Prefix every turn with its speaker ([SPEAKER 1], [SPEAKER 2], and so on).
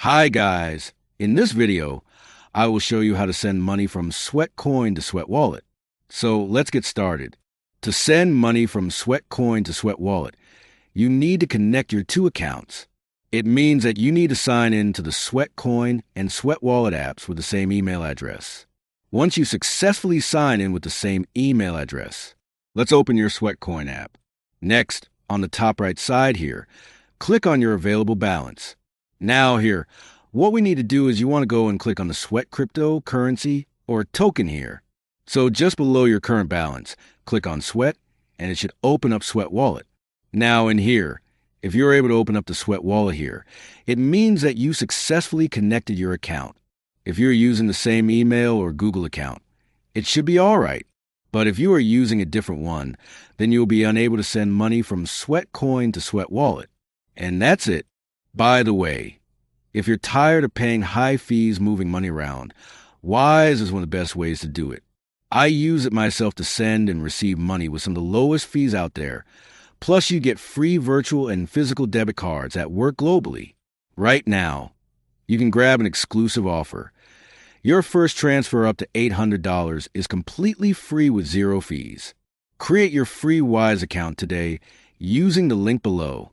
[SPEAKER 1] Hi guys! In this video, I will show you how to send money from Sweatcoin to Sweatwallet. So let's get started. To send money from Sweatcoin to Sweatwallet, you need to connect your two accounts. It means that you need to sign in to the Sweatcoin and Sweatwallet apps with the same email address. Once you successfully sign in with the same email address, let's open your Sweatcoin app. Next, on the top right side here, click on your available balance. Now here, what we need to do is you want to go and click on the Sweat crypto, currency, or token here. So just below your current balance, click on Sweat, and it should open up Sweat Wallet. Now in here, if you're able to open up the Sweat Wallet here, it means that you successfully connected your account. If you're using the same email or Google account, it should be all right. But if you are using a different one, then you'll be unable to send money from Sweatcoin to Sweat Wallet. And that's it. By the way, if you're tired of paying high fees moving money around, Wise is one of the best ways to do it. I use it myself to send and receive money with some of the lowest fees out there. Plus, you get free virtual and physical debit cards that work globally. Right now, you can grab an exclusive offer. Your first transfer up to $800 is completely free with zero fees. Create your free Wise account today using the link below.